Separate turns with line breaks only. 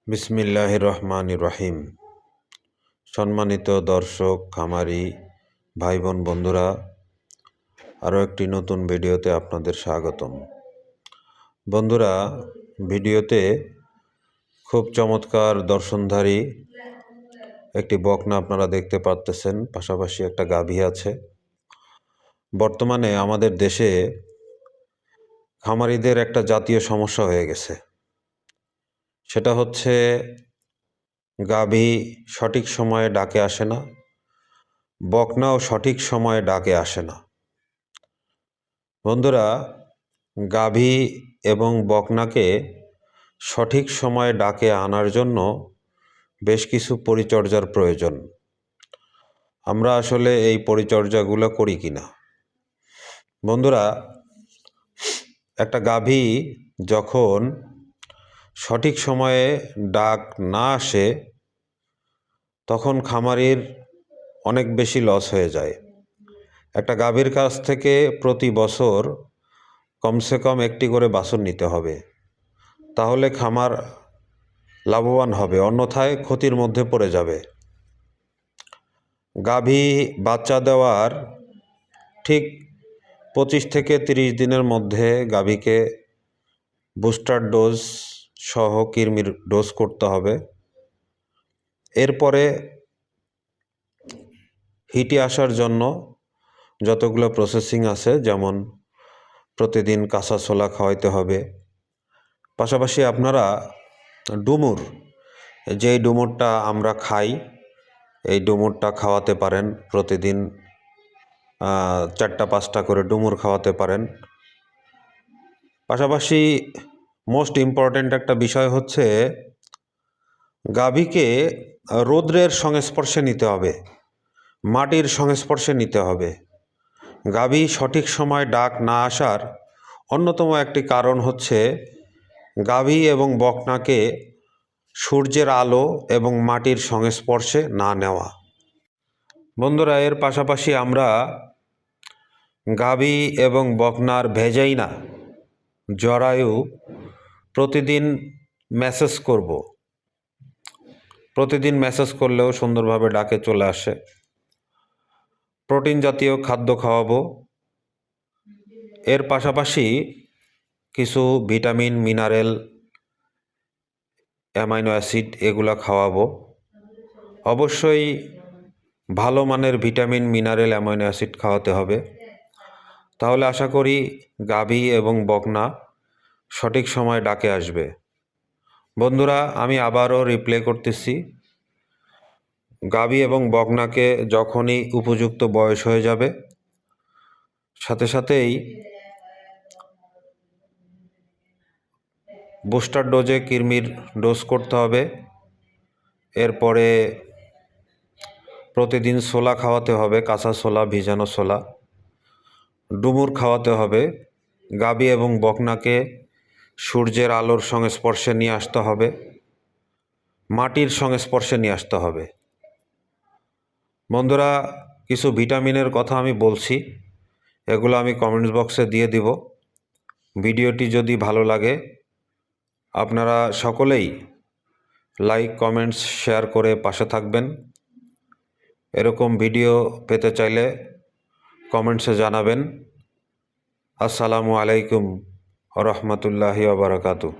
বিসমিল্লাহির রহমানির রহিম। সম্মানিত দর্শক, খামারি ভাই বোন বন্ধুরা, আরও একটি নতুন ভিডিওতে আপনাদের স্বাগতম। বন্ধুরা, ভিডিওতে খুব চমৎকার দর্শনধারী একটি বকনা আপনারা দেখতে পাচ্ছেন, পাশাপাশি একটা গাভী আছে। বর্তমানে আমাদের দেশে খামারিদের একটা জাতীয় সমস্যা হয়ে গেছে, সেটা হচ্ছে গাভী সঠিক সময়ে ডাকে আসে না, বকনাও সঠিক সময়ে ডাকে আসে না। বন্ধুরা, গাভী এবং বকনাকে সঠিক সময়ে ডাকে আনার জন্য বেশ কিছু পরিচর্যার প্রয়োজন। আমরা আসলে এই পরিচর্যাগুলো করি কিনা? বন্ধুরা, একটা গাভী যখন সঠিক সময়ে ডাক না আসে, তখন খামারির অনেক বেশি লস হয়ে যায়। একটা গাভীর কাছ থেকে প্রতি বছর কমসে কম একটি করে বাছুর নিতে হবে, তাহলে খামার লাভবান হবে, অন্যথায় ক্ষতির মধ্যে পড়ে যাবে। গাভী বাচ্চা দেওয়ার ঠিক 25 থেকে 30 দিনের মধ্যে গাভীকে বুস্টার ডোজ সহ কৃমির ডোজ করতে হবে। এরপরে হিটে আসার জন্য যতগুলো প্রসেসিং আছে, যেমন প্রতিদিন কাঁচা ছোলা খাওয়াইতে হবে। পাশাপাশি আপনারা ডুমুর, যেই ডুমুরটা আমরা খাই, এই ডুমুরটা খাওয়াতে পারেন। প্রতিদিন 4টা-5টা করে ডুমুর খাওয়াতে পারেন। পাশাপাশি মোস্ট ইম্পর্ট্যান্ট একটা বিষয় হচ্ছে গাভীকে রৌদ্রের সংস্পর্শে নিতে হবে, মাটির সংস্পর্শে নিতে হবে। গাভী সঠিক সময় ডাক না আসার অন্যতম একটি কারণ হচ্ছে গাভী এবং বকনাকে সূর্যের আলো এবং মাটির সংস্পর্শে না নেওয়া। বন্ধুরা, এর পাশাপাশি আমরা গাভী এবং বকনার ভেজাইনা জরায়ু প্রতিদিন ম্যাসেজ করব। প্রতিদিন ম্যাসেজ করলেও সুন্দরভাবে ডাকে চলে আসে। প্রোটিন জাতীয় খাদ্য খাওয়াবো। এর পাশাপাশি কিছু ভিটামিন, মিনারেল, অ্যামাইনো অ্যাসিড এগুলা খাওয়াবো। অবশ্যই ভালো মানের ভিটামিন, মিনারেল, অ্যামাইনো অ্যাসিড খাওয়াতে হবে। তাহলে আশা করি গাভী এবং বকনা সঠিক সময় ডাকে আসবে। বন্ধুরা, আমি আবারও রিপ্লে করতেছি, গাভী এবং বকনাকে যখনই উপযুক্ত বয়স হয়ে যাবে, সাথে সাথেই বুস্টার ডোজে কৃমির ডোজ করতে হবে। এরপরে প্রতিদিন ছোলা খাওয়াতে হবে, কাঁচা ছোলা, ভিজানো ছোলা। ডুমুর খাওয়াতে হবে। গাভী এবং বকনাকে সূর্যের আলোর সংস্পর্শে নিয়ে আসতে হবে, মাটির সংস্পর্শে নিয়ে আসতে হবে। বন্ধুরা, কিছু ভিটামিনের কথা আমি বলছি, এগুলো আমি কমেন্টস বক্সে দিয়ে দিব। ভিডিওটি যদি ভালো লাগে আপনারা সকলেই লাইক, কমেন্টস, শেয়ার করে পাশে থাকবেন। এরকম ভিডিও পেতে চাইলে কমেন্টসে জানাবেন। আসসালামু আলাইকুম ওয়া রাহমাতুল্লাহি ওয়া বারাকাতুহু।